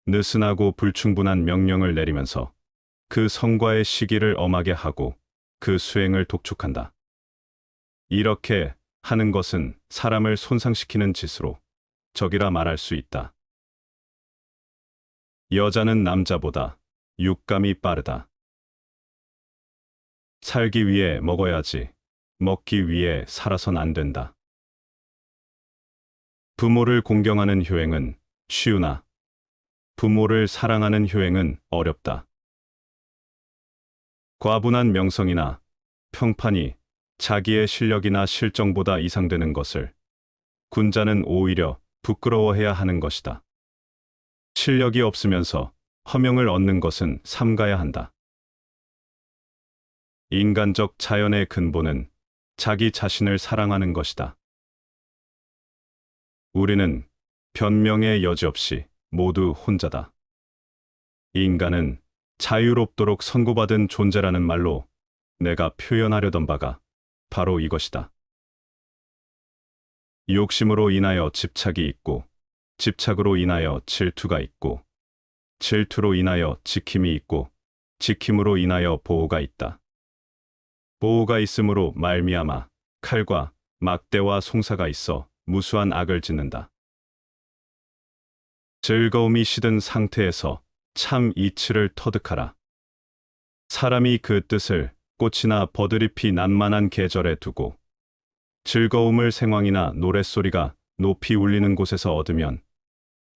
느슨하고 불충분한 명령을 내리면서 그 성과의 시기를 엄하게 하고 그 수행을 독촉한다. 이렇게 하는 것은 사람을 손상시키는 짓으로 적이라 말할 수 있다. 여자는 남자보다 육감이 빠르다. 살기 위해 먹어야지 먹기 위해 살아선 안 된다. 부모를 공경하는 효행은 쉬우나 부모를 사랑하는 효행은 어렵다. 과분한 명성이나 평판이 자기의 실력이나 실정보다 이상되는 것을 군자는 오히려 부끄러워해야 하는 것이다. 실력이 없으면서 허명을 얻는 것은 삼가야 한다. 인간적 자연의 근본은 자기 자신을 사랑하는 것이다. 우리는 변명의 여지 없이 모두 혼자다. 인간은 자유롭도록 선고받은 존재라는 말로 내가 표현하려던 바가 바로 이것이다. 욕심으로 인하여 집착이 있고, 집착으로 인하여 질투가 있고, 질투로 인하여 지킴이 있고, 지킴으로 인하여 보호가 있다. 보호가 있음으로 말미암아 칼과 막대와 송사가 있어 무수한 악을 짓는다. 즐거움이 시든 상태에서 참 이치를 터득하라. 사람이 그 뜻을 꽃이나 버드잎이 난만한 계절에 두고 즐거움을 생황이나 노랫소리가 높이 울리는 곳에서 얻으면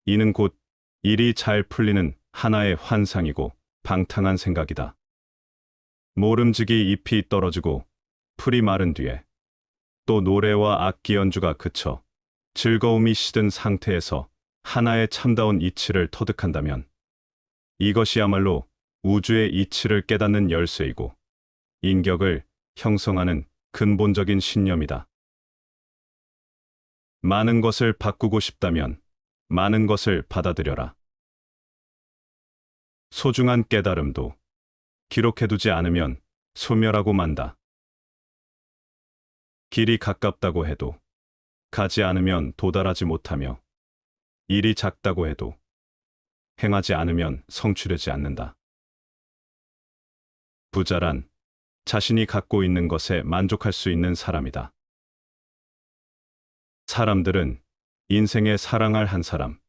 이는 곧 일이 잘 풀리는 하나의 환상이고 방탕한 생각이다. 모름지기 잎이 떨어지고 풀이 마른 뒤에 또 노래와 악기 연주가 그쳐 즐거움이 시든 상태에서 하나의 참다운 이치를 터득한다면 이것이야말로 우주의 이치를 깨닫는 열쇠이고 인격을 형성하는 근본적인 신념이다. 많은 것을 바꾸고 싶다면 많은 것을 받아들여라. 소중한 깨달음도 기록해두지 않으면 소멸하고 만다. 길이 가깝다고 해도 가지 않으면 도달하지 못하며 일이 작다고 해도 행하지 않으면 성취되지 않는다. 부자란 자신이 갖고 있는 것에 만족할 수 있는 사람이다. 사람들은 인생에 사랑할 한 사람,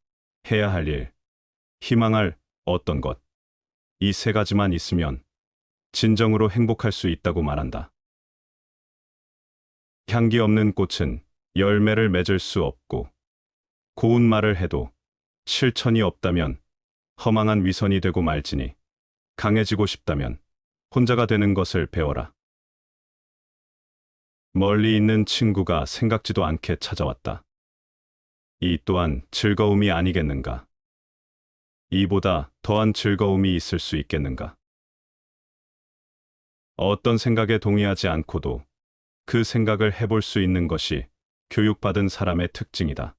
해야 할 일, 희망할 어떤 것, 이 3가지만 있으면 진정으로 행복할 수 있다고 말한다. 향기 없는 꽃은 열매를 맺을 수 없고, 고운 말을 해도 실천이 없다면 허망한 위선이 되고 말지니 강해지고 싶다면 혼자가 되는 것을 배워라. 멀리 있는 친구가 생각지도 않게 찾아왔다. 이 또한 즐거움이 아니겠는가? 이보다 더한 즐거움이 있을 수 있겠는가? 어떤 생각에 동의하지 않고도 그 생각을 해볼 수 있는 것이 교육받은 사람의 특징이다.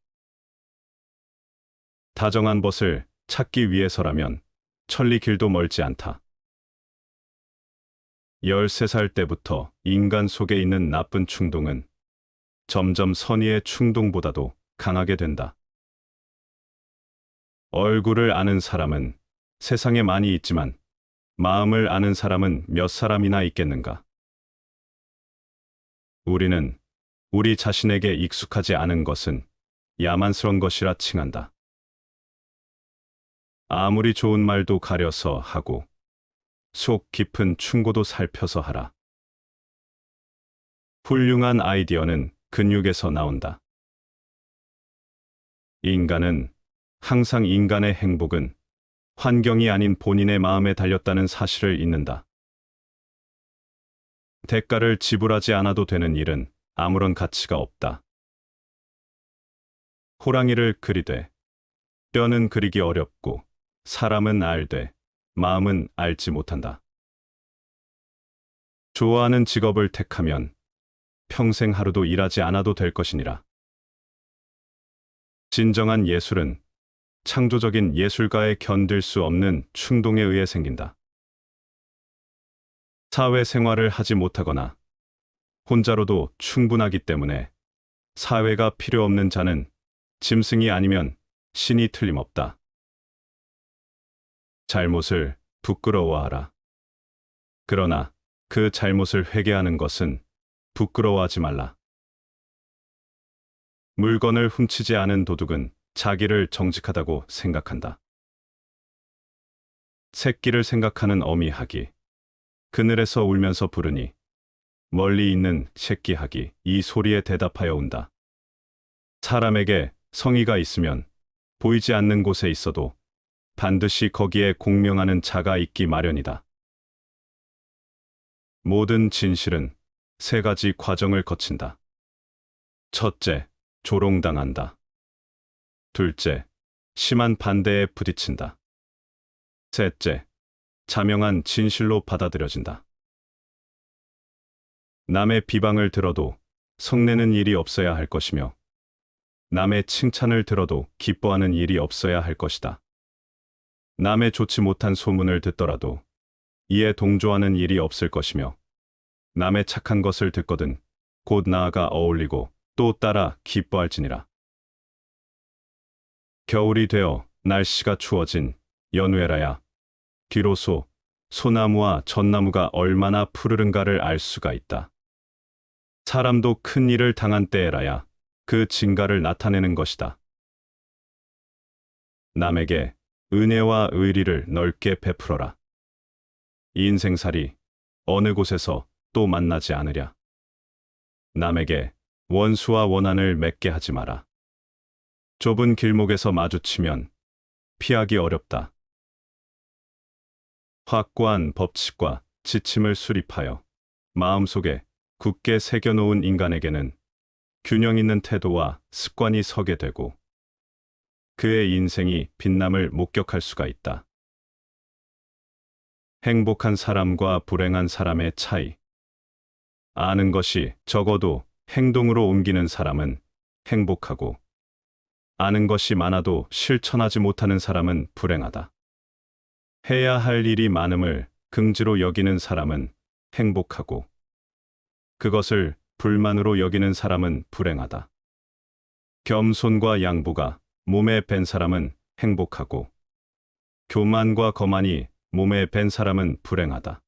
다정한 벗을 찾기 위해서라면 천리 길도 멀지 않다. 13살 때부터 인간 속에 있는 나쁜 충동은 점점 선의의 충동보다도 강하게 된다. 얼굴을 아는 사람은 세상에 많이 있지만 마음을 아는 사람은 몇 사람이나 있겠는가? 우리는 우리 자신에게 익숙하지 않은 것은 야만스러운 것이라 칭한다. 아무리 좋은 말도 가려서 하고 속 깊은 충고도 살펴서 하라. 훌륭한 아이디어는 근육에서 나온다. 인간은 항상 인간의 행복은 환경이 아닌 본인의 마음에 달렸다는 사실을 잊는다. 대가를 지불하지 않아도 되는 일은 아무런 가치가 없다. 호랑이를 그리되 뼈는 그리기 어렵고 사람은 알되 마음은 알지 못한다. 좋아하는 직업을 택하면 평생 하루도 일하지 않아도 될 것이니라. 진정한 예술은 창조적인 예술가에 견딜 수 없는 충동에 의해 생긴다. 사회생활을 하지 못하거나 혼자로도 충분하기 때문에 사회가 필요 없는 자는 짐승이 아니면 신이 틀림없다. 잘못을 부끄러워하라. 그러나 그 잘못을 회개하는 것은 부끄러워하지 말라. 물건을 훔치지 않은 도둑은 자기를 정직하다고 생각한다. 새끼를 생각하는 어미학이 그늘에서 울면서 부르니 멀리 있는 새끼학이 이 소리에 대답하여 온다. 사람에게 성의가 있으면 보이지 않는 곳에 있어도 반드시 거기에 공명하는 자가 있기 마련이다. 모든 진실은 세 가지 과정을 거친다. 첫째, 조롱당한다. 둘째, 심한 반대에 부딪힌다. 셋째, 자명한 진실로 받아들여진다. 남의 비방을 들어도 성내는 일이 없어야 할 것이며 남의 칭찬을 들어도 기뻐하는 일이 없어야 할 것이다. 남의 좋지 못한 소문을 듣더라도 이에 동조하는 일이 없을 것이며 남의 착한 것을 듣거든 곧 나아가 어울리고 또 따라 기뻐할지니라. 겨울이 되어 날씨가 추워진 연외라야 비로소 소나무와 전나무가 얼마나 푸르른가를 알 수가 있다. 사람도 큰 일을 당한 때에라야 그 진가를 나타내는 것이다. 남에게 은혜와 의리를 넓게 베풀어라. 인생살이 어느 곳에서 또 만나지 않으랴. 남에게 원수와 원한을 맺게 하지 마라. 좁은 길목에서 마주치면 피하기 어렵다. 확고한 법칙과 지침을 수립하여 마음속에 굳게 새겨놓은 인간에게는 균형 있는 태도와 습관이 서게 되고 그의 인생이 빛남을 목격할 수가 있다. 행복한 사람과 불행한 사람의 차이. 아는 것이 적어도 행동으로 옮기는 사람은 행복하고 아는 것이 많아도 실천하지 못하는 사람은 불행하다. 해야 할 일이 많음을 긍지로 여기는 사람은 행복하고 그것을 불만으로 여기는 사람은 불행하다. 겸손과 양보가 몸에 밴 사람은 행복하고 교만과 거만이 몸에 밴 사람은 불행하다.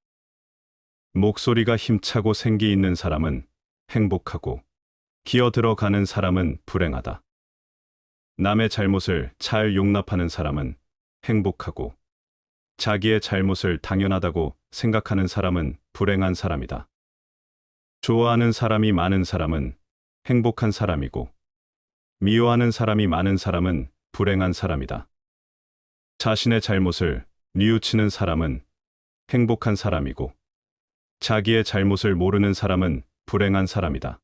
목소리가 힘차고 생기 있는 사람은 행복하고 기어 들어가는 사람은 불행하다. 남의 잘못을 잘 용납하는 사람은 행복하고 자기의 잘못을 당연하다고 생각하는 사람은 불행한 사람이다. 좋아하는 사람이 많은 사람은 행복한 사람이고 미워하는 사람이 많은 사람은 불행한 사람이다. 자신의 잘못을 뉘우치는 사람은 행복한 사람이고, 자기의 잘못을 모르는 사람은 불행한 사람이다.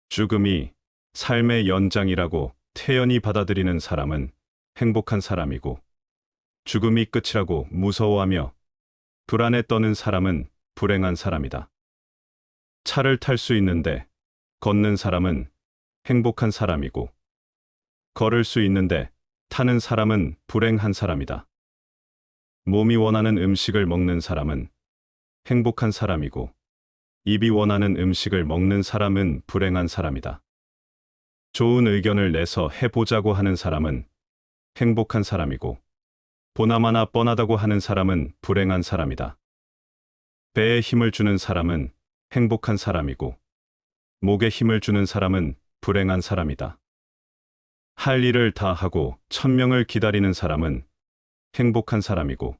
죽음이 삶의 연장이라고 태연히 받아들이는 사람은 행복한 사람이고, 죽음이 끝이라고 무서워하며 불안에 떠는 사람은 불행한 사람이다. 차를 탈 수 있는데 걷는 사람은 행복한 사람이고, 걸을 수 있는데 타는 사람은 불행한 사람이다. 몸이 원하는 음식을 먹는 사람은 행복한 사람이고, 입이 원하는 음식을 먹는 사람은 불행한 사람이다. 좋은 의견을 내서 해보자고 하는 사람은 행복한 사람이고, 보나마나 뻔하다고 하는 사람은 불행한 사람이다. 배에 힘을 주는 사람은 행복한 사람이고, 목에 힘을 주는 사람은 불행한 사람이다. 할 일을 다 하고 천명을 기다리는 사람은 행복한 사람이고,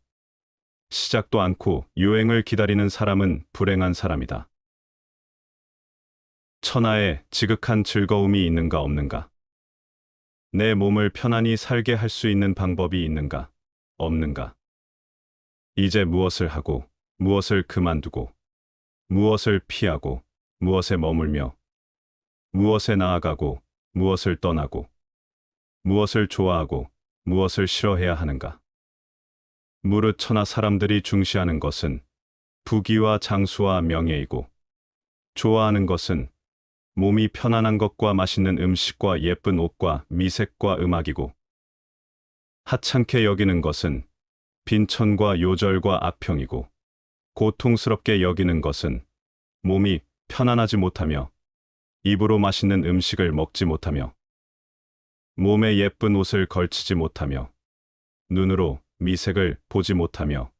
시작도 않고 유행을 기다리는 사람은 불행한 사람이다. 천하에 지극한 즐거움이 있는가 없는가? 내 몸을 편안히 살게 할 수 있는 방법이 있는가 없는가? 이제 무엇을 하고 무엇을 그만두고 무엇을 피하고 무엇에 머물며 무엇에 나아가고 무엇을 떠나고 무엇을 좋아하고 무엇을 싫어해야 하는가? 무릇 천하 사람들이 중시하는 것은 부귀와 장수와 명예이고, 좋아하는 것은 몸이 편안한 것과 맛있는 음식과 예쁜 옷과 미색과 음악이고, 하찮게 여기는 것은 빈천과 요절과 악평이고, 고통스럽게 여기는 것은 몸이 편안하지 못하며 입으로 맛있는 음식을 먹지 못하며 몸에 예쁜 옷을 걸치지 못하며 눈으로 미색을 보지 못하며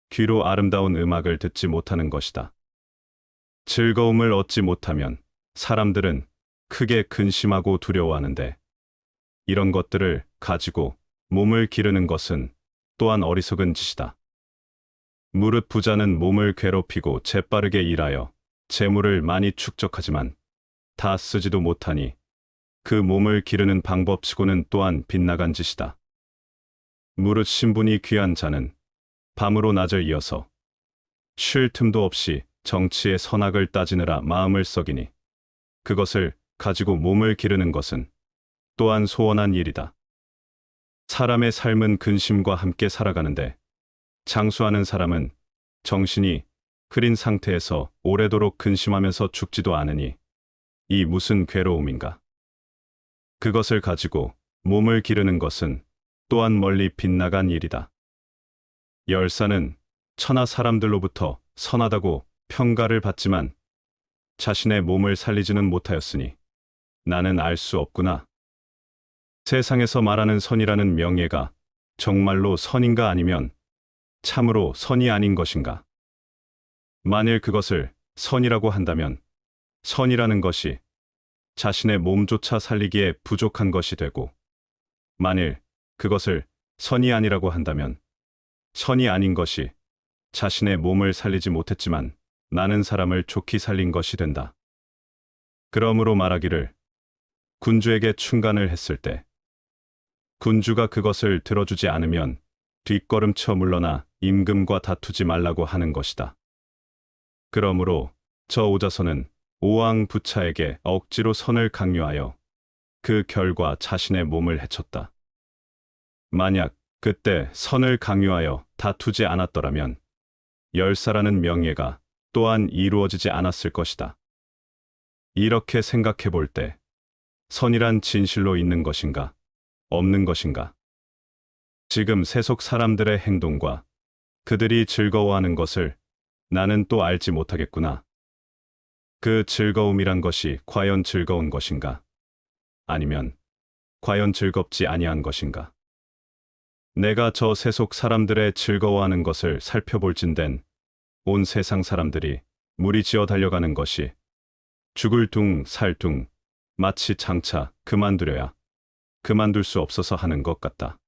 귀로 아름다운 음악을 듣지 못하는 것이다. 즐거움을 얻지 못하면 사람들은 크게 근심하고 두려워하는데, 이런 것들을 가지고 몸을 기르는 것은 또한 어리석은 짓이다. 무릇 부자는 몸을 괴롭히고 재빠르게 일하여 재물을 많이 축적하지만 다 쓰지도 못하니 그 몸을 기르는 방법치고는 또한 빗나간 짓이다. 무릇 신분이 귀한 자는 밤으로 낮을 이어서 쉴 틈도 없이 정치의 선악을 따지느라 마음을 썩이니, 그것을 가지고 몸을 기르는 것은 또한 소원한 일이다. 사람의 삶은 근심과 함께 살아가는데, 장수하는 사람은 정신이 흐린 상태에서 오래도록 근심하면서 죽지도 않으니 이 무슨 괴로움인가? 그것을 가지고 몸을 기르는 것은 또한 멀리 빗나간 일이다. 열사는 천하 사람들로부터 선하다고 평가를 받지만 자신의 몸을 살리지는 못하였으니 나는 알 수 없구나. 세상에서 말하는 선이라는 명예가 정말로 선인가 아니면 참으로 선이 아닌 것인가? 만일 그것을 선이라고 한다면 선이라는 것이 자신의 몸조차 살리기에 부족한 것이 되고, 만일 그것을 선이 아니라고 한다면 선이 아닌 것이 자신의 몸을 살리지 못했지만 나는 사람을 좋게 살린 것이 된다. 그러므로 말하기를, 군주에게 충간을 했을 때 군주가 그것을 들어주지 않으면 뒷걸음쳐 물러나 임금과 다투지 말라고 하는 것이다. 그러므로 저 오자선은 오왕 부차에게 억지로 선을 강요하여 그 결과 자신의 몸을 해쳤다. 만약 그때 선을 강요하여 다투지 않았더라면 열사라는 명예가 또한 이루어지지 않았을 것이다. 이렇게 생각해 볼 때 선이란 진실로 있는 것인가, 없는 것인가? 지금 세속 사람들의 행동과 그들이 즐거워하는 것을 나는 또 알지 못하겠구나. 그 즐거움이란 것이 과연 즐거운 것인가? 아니면 과연 즐겁지 아니한 것인가? 내가 저 세속 사람들의 즐거워하는 것을 살펴볼진된 온 세상 사람들이 무리지어 달려가는 것이 죽을 둥 살 둥 마치 장차 그만두려야 그만둘 수 없어서 하는 것 같다.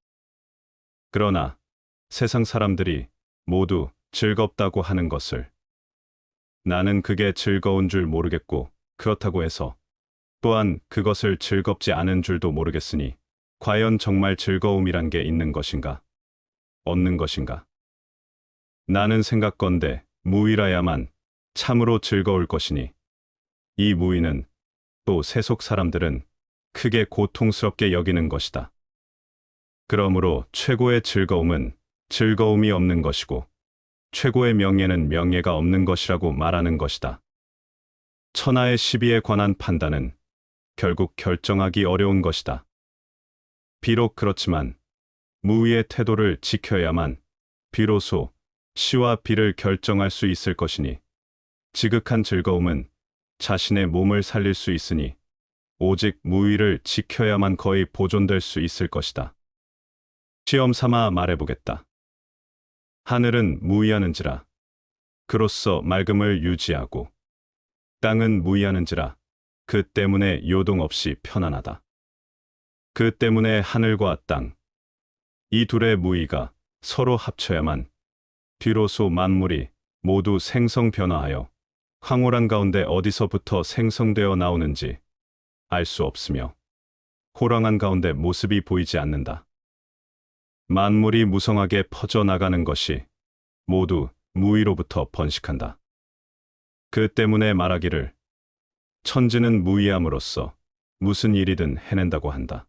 그러나 세상 사람들이 모두 즐겁다고 하는 것을 나는 그게 즐거운 줄 모르겠고, 그렇다고 해서 또한 그것을 즐겁지 않은 줄도 모르겠으니 과연 정말 즐거움이란 게 있는 것인가? 없는 것인가? 나는 생각건대 무의라야만 참으로 즐거울 것이니 이 무의는 또 세속 사람들은 크게 고통스럽게 여기는 것이다. 그러므로 최고의 즐거움은 즐거움이 없는 것이고 최고의 명예는 명예가 없는 것이라고 말하는 것이다. 천하의 시비에 관한 판단은 결국 결정하기 어려운 것이다. 비록 그렇지만 무의의 태도를 지켜야만 비로소 시와 비를 결정할 수 있을 것이니 지극한 즐거움은 자신의 몸을 살릴 수 있으니 오직 무의를 지켜야만 거의 보존될 수 있을 것이다. 시험 삼아 말해보겠다. 하늘은 무의하는지라 그로써 맑음을 유지하고 땅은 무의하는지라 그 때문에 요동 없이 편안하다. 그 때문에 하늘과 땅, 이 둘의 무의가 서로 합쳐야만 비로소 만물이 모두 생성 변화하여 황홀한 가운데 어디서부터 생성되어 나오는지 알 수 없으며 호랑한 가운데 모습이 보이지 않는다. 만물이 무성하게 퍼져나가는 것이 모두 무의로부터 번식한다. 그 때문에 말하기를 천지는 무의함으로써 무슨 일이든 해낸다고 한다.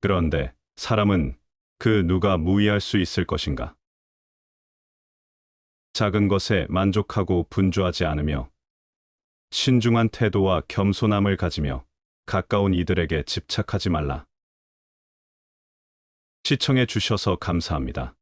그런데 사람은 그 누가 무의할 수 있을 것인가? 작은 것에 만족하고 분주하지 않으며 신중한 태도와 겸손함을 가지며 가까운 이들에게 집착하지 말라. 시청해 주셔서 감사합니다.